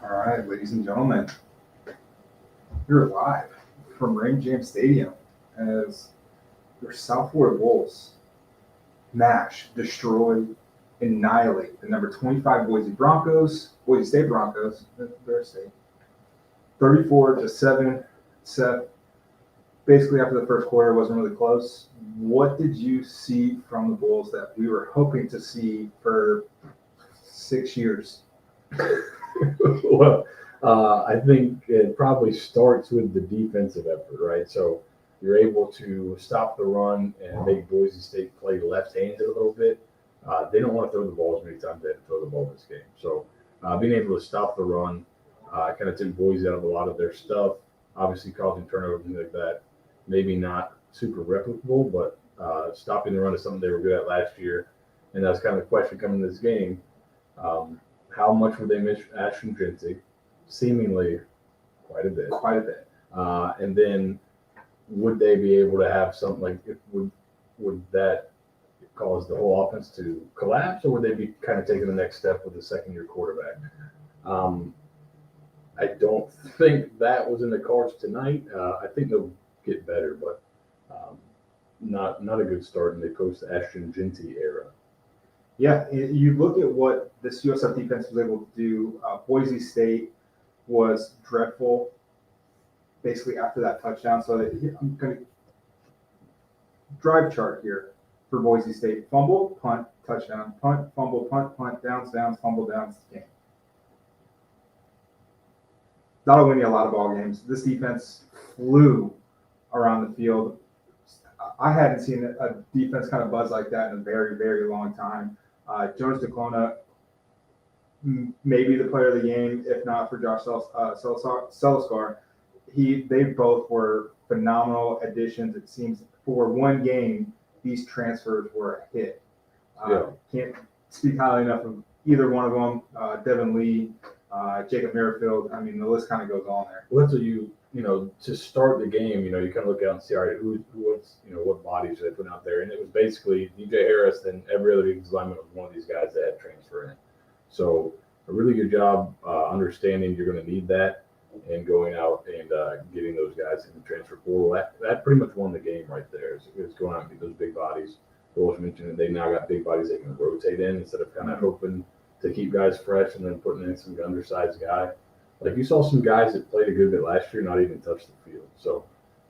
All right, ladies and gentlemen, you're live from Rain Jam Stadium as your South Florida Bulls mash, destroy, annihilate the number 25 Boise State Broncos, their state, 34-7. Seth, basically after the first quarter, it wasn't really close. What did you see from the Bulls that we were hoping to see for 6 years? Well, I think it probably starts with the defensive effort, right? So you're able to stop the run and make Boise State play left-handed a little bit. They don't want to throw the ball as many times as they had to throw the ball this game. So being able to stop the run kind of took Boise out of a lot of their stuff, obviously causing turnovers and things like that. Maybe not super replicable, but stopping the run is something they were good at last year. And that's kind of the question coming to this game. How much would they miss Ashton Jinty? Seemingly quite a bit. And then would they be able to have something like would that cause the whole offense to collapse, or would they be kind of taking the next step with a second-year quarterback? I don't think that was in the cards tonight. I think they'll get better, but not a good start in the post-Ashton Jinty era. Yeah, you look at what this USF defense was able to do. Boise State was dreadful basically after that touchdown. So I'm going to drive chart here for Boise State. Fumble, punt, touchdown, punt, fumble, punt, downs, fumble, downs, game. That'll win you a lot of ball games. This defense flew around the field. I hadn't seen a defense kind of buzz like that in a very, very long time. Jonas DeClona, maybe the player of the game, if not for Josh Celiscar. They both were phenomenal additions. It seems for one game, these transfers were a hit. Can't speak highly enough of either one of them. Devin Lee, Jacob Merrifield. I mean, the list kind of goes on there. Well, that's what to start the game, you kind of look out and see, all right, what bodies are they putting out there? And it was basically DJ Harris and every other defensive lineman was one of these guys that had transfer in. So a really good job understanding you're going to need that and going out and getting those guys in the transfer portal. That pretty much won the game right there. It's going out and get those big bodies. Willis mentioned that they now got big bodies they can rotate in instead of kind of hoping to keep guys fresh and then putting in some undersized guy. Like you saw some guys that played a good bit last year not even touch the field. So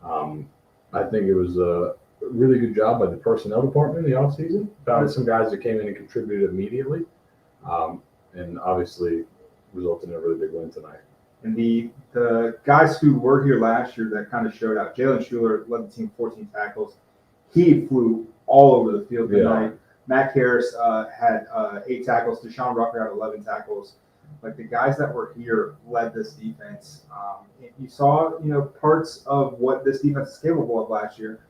I think it was a really good job by the personnel department in the offseason. Found some guys that came in and contributed immediately, and obviously resulted in a really big win tonight. And the guys who were here last year that kind of showed out, Jalen Schuler led the team 14 tackles. He flew all over the field tonight. Yeah. Mac Harris had 8 tackles. Deshaun Rucker had 11 tackles. Like the guys that were here led this defense. You saw, parts of what this defense is capable of last year.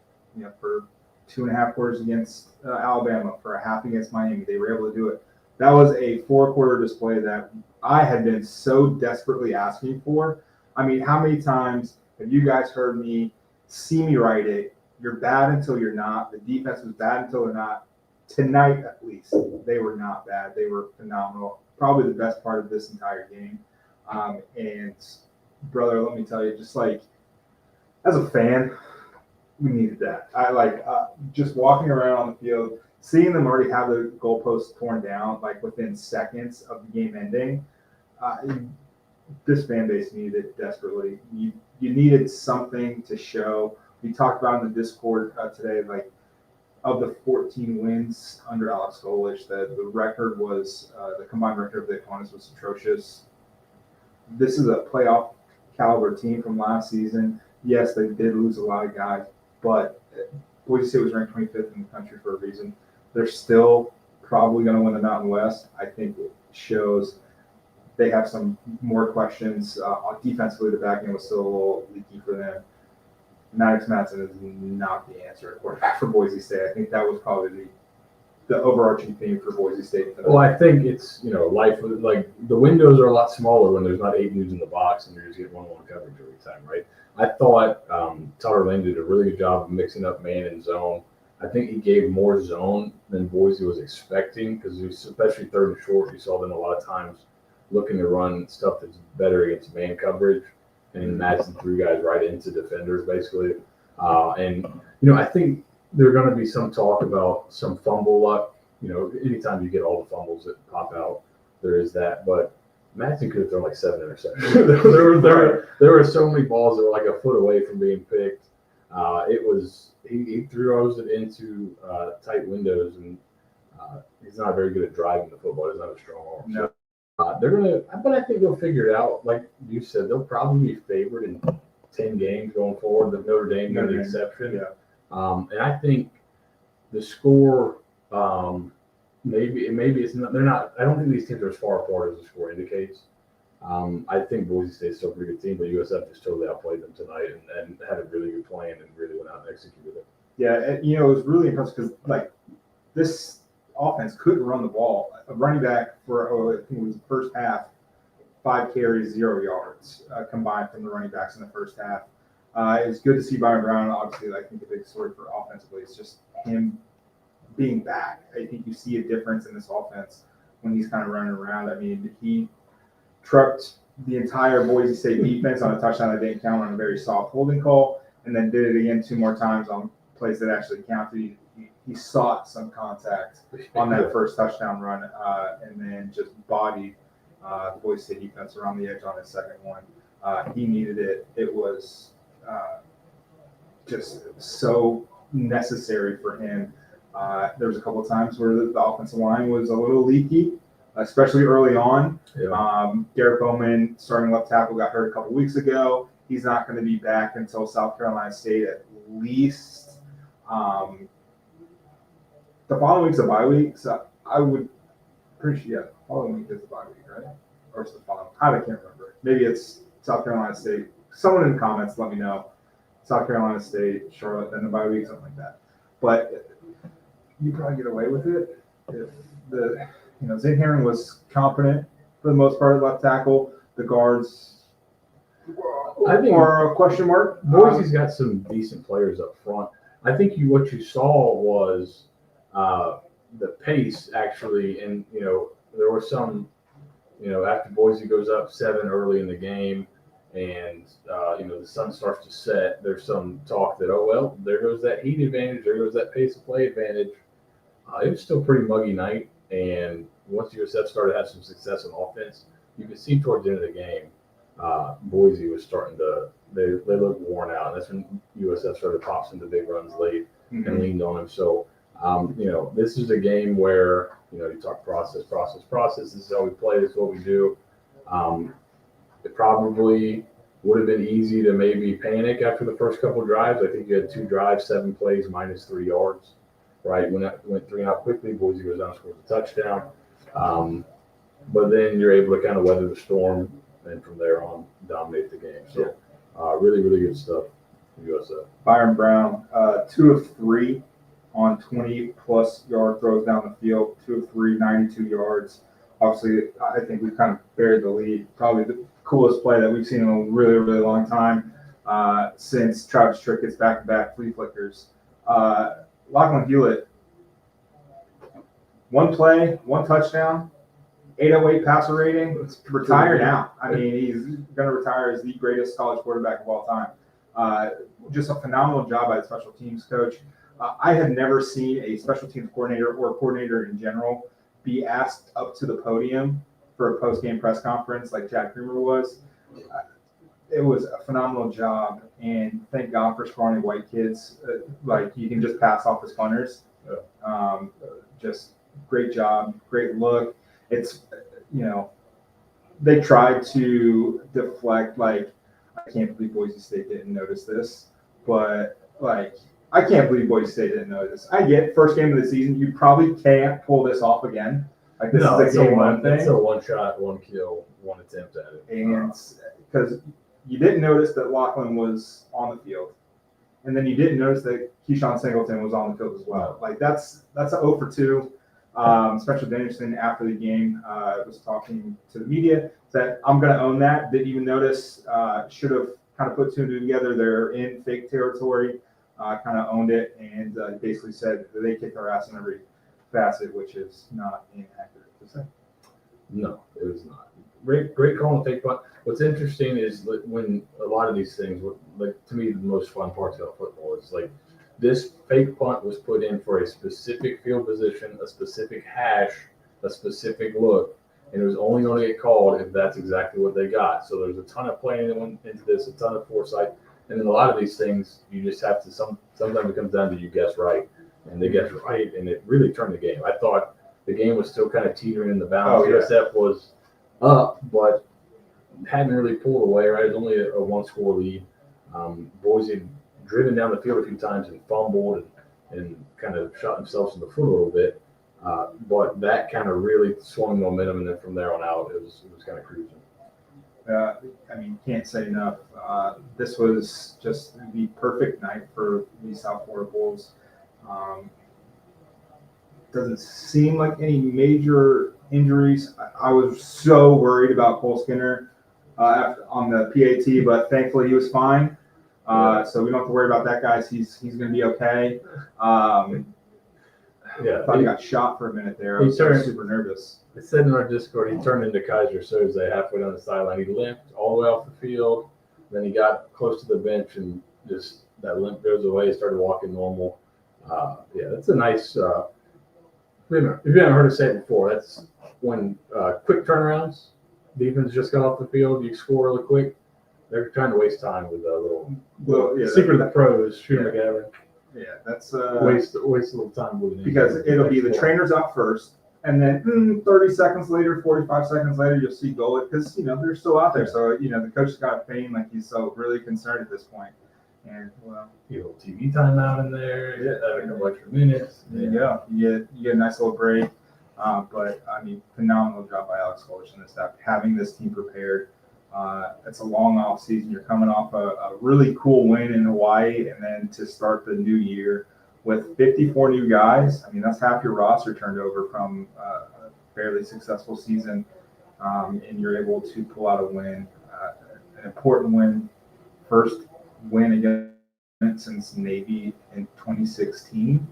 For 2.5 quarters against Alabama, for a half against Miami, they were able to do it. That was a 4-quarter display that I had been so desperately asking for. I mean, how many times have you guys heard me see me write it? You're bad until you're not. The defense was bad until they're not. Tonight, at least, they were not bad. They were phenomenal. Probably the best part of this entire game. And, brother, let me tell you, just like as a fan, we needed that. I like just walking around on the field, seeing them already have the goalposts torn down, like within seconds of the game ending. This fan base needed it desperately. You needed something to show. We talked about in the Discord today, like, of the 14 wins under Alex Golich, the record was the combined record of the opponents was atrocious. This is a playoff caliber team from last season. Yes, they did lose a lot of guys, but Boise State was ranked 25th in the country for a reason. They're still probably going to win the Mountain West. I think it shows they have some more questions. Defensively, the back end was still a little leaky for them. Maddox Madsen is not the answer at quarterback for Boise State. I think that was probably the overarching theme for Boise State. Well, I think it's, life, like the windows are a lot smaller when there's not 8 dudes in the box and you're just getting 1-on-1 coverage every time, right? I thought Tyler Lane did a really good job of mixing up man and zone. I think he gave more zone than Boise was expecting because especially third and short, you saw them a lot of times looking to run stuff that's better against man coverage, and Madison threw guys right into defenders basically. And I think there's going to be some talk about some fumble luck. Anytime you get all the fumbles that pop out, there is that. But Madison could have thrown like 7 interceptions. there were so many balls that were like a foot away from being picked. He throws it into tight windows, and he's not very good at driving the football. He's not a strong arm. No. But I think they'll figure it out. Like you said, they'll probably be favored in 10 games going forward. The Notre Dame being the exception. Yeah. And I think the score, maybe it's not. They're not. I don't think these teams are as far apart as the score indicates. I think Boise State's still a pretty good team, but USF just totally outplayed them tonight and had a really good plan and really went out and executed it. Yeah, it was really impressive because this offense couldn't run the ball. A running back for I think it was the first half, 5 carries, 0 yards combined from the running backs in the first half. It's good to see Byron Brown. Obviously, I think the big story for offensively is just him being back. I think you see a difference in this offense when he's kind of running around. I mean, he trucked the entire Boise State defense on a touchdown that didn't count on a very soft holding call, and then did it again 2 more times on plays that actually counted. He sought some contact on that first touchdown run, and then just bodied the Boise State defense around the edge on his second one. He needed it. It was just so necessary for him. There was a couple of times where the offensive line was a little leaky, especially early on. Yeah. Derek Bowman, starting left tackle, got hurt a couple weeks ago. He's not going to be back until South Carolina State at least. The following week's a bye week, so I would appreciate. Yeah, the following week is the bye week, right? Or it's the following. I can't remember. Maybe it's South Carolina State. Someone in the comments, let me know. South Carolina State, Charlotte, then the bye week, something like that. But you probably get away with it if Zane Herring was competent for the most part at left tackle. The guards are a question mark. Boise's got some decent players up front. I think what you saw was the pace actually, and there was some, after Boise goes up 7 early in the game, and the sun starts to set. There's some talk that there goes that heat advantage, there goes that pace of play advantage. It was still a pretty muggy night, and once USF started to have some success on offense, you could see towards the end of the game, Boise was starting to they looked worn out. That's when USF started to pop some of the big runs late and leaned on him. So this is a game where you talk process. This is how we play. This is what we do. It probably would have been easy to maybe panic after the first couple of drives. I think you had 2 drives, 7 plays, minus 3 yards. Right, when that went 3 and out quickly, Boise goes down and scores a touchdown. But then you're able to kind of weather the storm, and from there on, dominate the game. So, really, really good stuff from USF. Byron Brown, 2 of 3 on 20-plus yard throws down the field, 2 of 3, 92 yards. Obviously, I think we've kind of buried the lead. Probably the coolest play that we've seen in a really, really long time since Travis Tritt gets back-to-back flea flickers. Lachlan Hewlett, 1 play, 1 touchdown, 808 passer rating. Retire now. I mean, he's going to retire as the greatest college quarterback of all time. Just a phenomenal job by the special teams coach. I have never seen a special teams coordinator or a coordinator in general be asked up to the podium for a post-game press conference like Jack Creamer was. It was a phenomenal job, and thank God for scrawny white kids. You can just pass off as punters. Just great job, great look. It's, they tried to deflect, I can't believe Boise State didn't notice this, but, I can't believe Boise State didn't notice. I get first game of the season, you probably can't pull this off again. This is a game one thing. It's a 1 shot, 1 kill, 1 attempt at it. And because you didn't notice that Lachlan was on the field, and then you didn't notice that Keyshawn Singleton was on the field as well. That's an 0 for 2. Spencer Danielson after the game was talking to the media, said, "I'm going to own that. Didn't even notice. Should have kind of put 2 and 2 together. They're in fake territory. Kind of owned it, and basically said that they kicked our ass in every facet," which is not inaccurate to say. No, it was not. great call on the fake punt. What's interesting is when a lot of these things, like to me, the most fun parts about football is like this fake punt was put in for a specific field position, a specific hash, a specific look, and it was only going to get called if that's exactly what they got. So there's a ton of planning that went into this, a ton of foresight, and then a lot of these things you just have to. Sometimes it comes down to you guess right, and they guess right, and it really turned the game. I thought the game was still kind of teetering in the balance. USF was up, but hadn't really pulled away, right? It was only a one-score lead. Boise had driven down the field a few times and fumbled and kind of shot themselves in the foot a little bit. But that kind of really swung momentum, and then from there on out, it was kind of cruising. I mean, can't say enough. This was just the perfect night for the South Florida Bulls. Doesn't seem like any major injuries. I was so worried about Cole Skinner on the PAT, but thankfully he was fine. So we don't have to worry about that, guys. He's going to be okay. I thought he got shot for a minute there. I was super nervous. I said in our Discord, he turned into Kaiser Soze halfway down the sideline. He limped all the way off the field. Then he got close to the bench and just that limp goes away. He started walking normal. That's a nice. If you haven't heard us say it before, that's when quick turnarounds. Defense just got off the field. You score really quick. They're trying to waste time with a little secret of the pros. Shooter McGavin. Yeah, that's waste a little time with it because it'll be the trainers out first, and then 30 seconds later, 45 seconds later, you'll see Golick because they're still out there. So the coach has got to feign like he's so really concerned at this point. And you little TV timeout in there, a couple extra minutes. Yeah, you get a nice little break. But I mean, phenomenal job by Alex Kolch and the staff having this team prepared. It's a long off season. You're coming off a really cool win in Hawaii, and then to start the new year with 54 new guys. I mean, that's half your roster turned over from a fairly successful season, and you're able to pull out a win, an important win, first win against since Navy in 2016.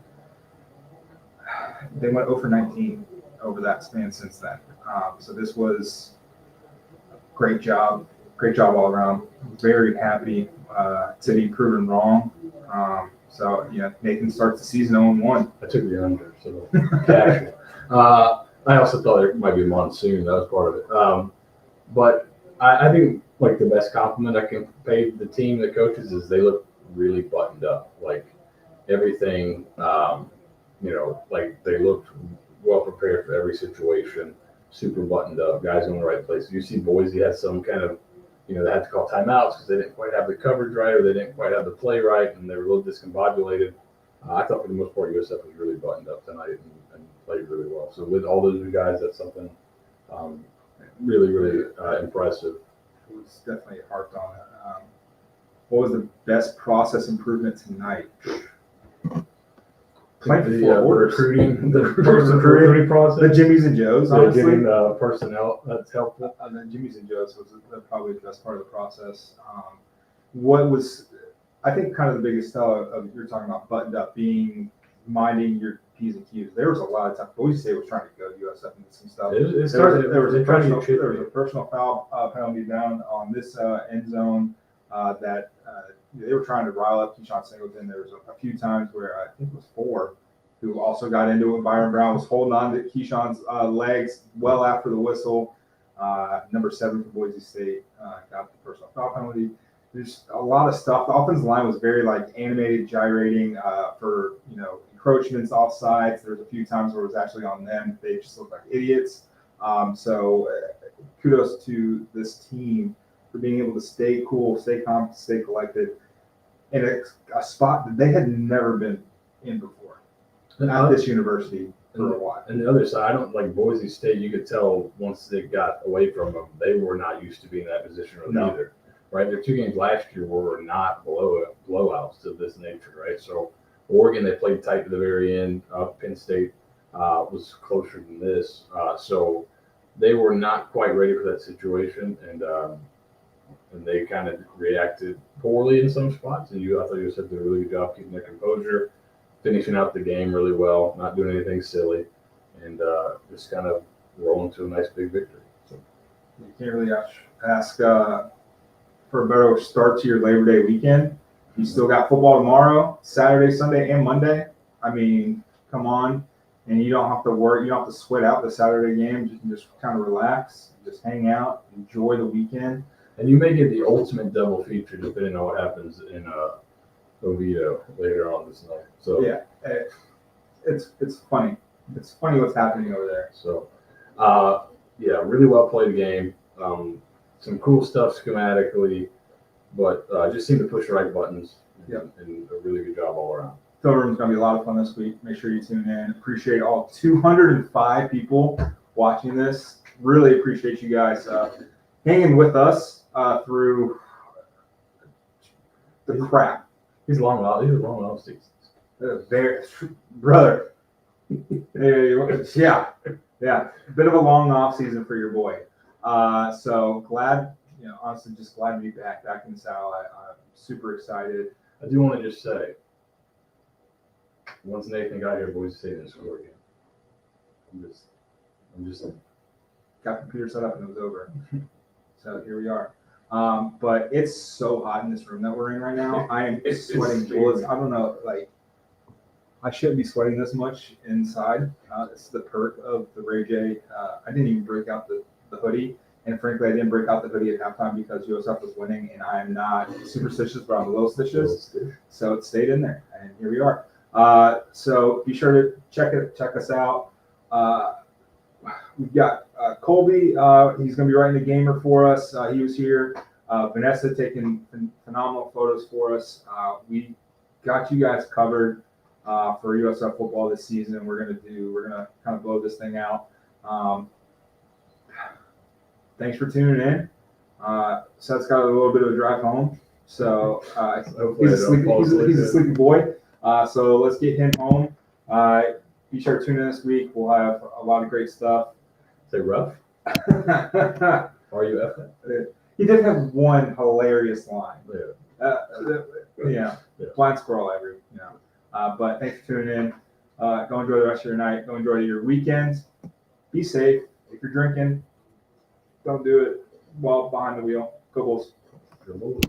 They went 0-19 over that span since then. So this was great job all around. Very happy to be proven wrong. Nathan starts the season 0-1. I took the under, so cash. I also thought it might be monsoon. That was part of it. But I think like the best compliment I can pay the team, the coaches, is they look really buttoned up. Like everything, like they looked well prepared for every situation. Super buttoned up, guys in the right place. You see Boise had some kind of, they had to call timeouts because they didn't quite have the coverage right or they didn't quite have the play right, and they were a little discombobulated. I thought for the most part USF was really buttoned up tonight and played really well. So with all those new guys, that's something really, really impressive. It was definitely harped on it. What was the best process improvement tonight? The recruiting process, the Jimmys and Joes, honestly. Getting personnel, that's helpful. And then Jimmys and Joes was probably the best part of the process. What was, I think, kind of the biggest tell of you're talking about buttoned up, minding your P's and Q's. There was a lot of time. Boise State was trying to go to USF and some stuff. There was a personal foul penalty down on this end zone that they were trying to rile up Keyshawn Singleton. There was a few times where I think it was 4 who also got into it. Byron Brown was holding on to Keyshawn's legs well after the whistle. Number 7 for Boise State got the personal foul penalty. There's a lot of stuff. The offensive line was very animated, gyrating for encroachments off sides. There was a few times where it was actually on them. They just looked like idiots. So kudos to this team for being able to stay cool, stay calm, stay collected in a spot that they had never been in before at this university for a while. And the other side, I don't like Boise State. You could tell once they got away from them, they were not used to being in that position either. Right, their 2 games last year were not blowouts of this nature. Right, so Oregon, they played tight to the very end. Penn State was closer than this, so they were not quite ready for that situation, and they kind of reacted poorly in some spots. And I thought you did a really good job keeping their composure, finishing out the game really well, not doing anything silly, and just kind of rolling to a nice big victory. So. You can't really ask for a better start to your Labor Day weekend. You still got football tomorrow, Saturday, Sunday, and Monday. I mean, come on. And you don't have to work. You don't have to sweat out the Saturday games. You can just kind of relax, just hang out, enjoy the weekend. And you may get the ultimate double feature depending on what happens in Oviedo later on this night. So yeah, it's funny. It's funny what's happening over there. So, yeah, really well played game. Some cool stuff schematically, but just seemed to push the right buttons. Yep. And a really good job all around. Film room's gonna be a lot of fun this week. Make sure you tune in. Appreciate all 205 people watching this. Really appreciate you guys hanging with us through the crap. He's long off seasons. There, brother. Yeah. A bit of a long off season for your boy. So glad, honestly, just glad to be back in the saddle. I'm super excited. I do want to just say, once Nathan got here, Boise State didn't score again. I'm just saying. Got the computer set up and it was over. So here we are. But it's so hot in this room that we're in right now. I am sweating bullets. I don't know, I shouldn't be sweating this much inside. It's the perk of the Ray J. I didn't even break out the hoodie. And frankly, I didn't break out the hoodie at halftime because USF was winning. And I'm not superstitious, but I'm a little stitious. So it stayed in there. And here we are. So be sure to check us out. We've got Colby. He's going to be writing the gamer for us. He was here. Vanessa taking phenomenal photos for us. We got you guys covered for USF football this season. We're gonna kind of blow this thing out. Thanks for tuning in. Seth's got a little bit of a drive home, so he's a sleepy boy. So let's get him home. Be sure to tune in this week. We'll have a lot of great stuff. Say rough. Are you F? He did have one hilarious line. Yeah. Blind squirrel every. But thanks for tuning in. Go enjoy the rest of your night. Go enjoy your weekend. Be safe. If you're drinking, don't do it while behind the wheel. Go Bulls. Go Bulls.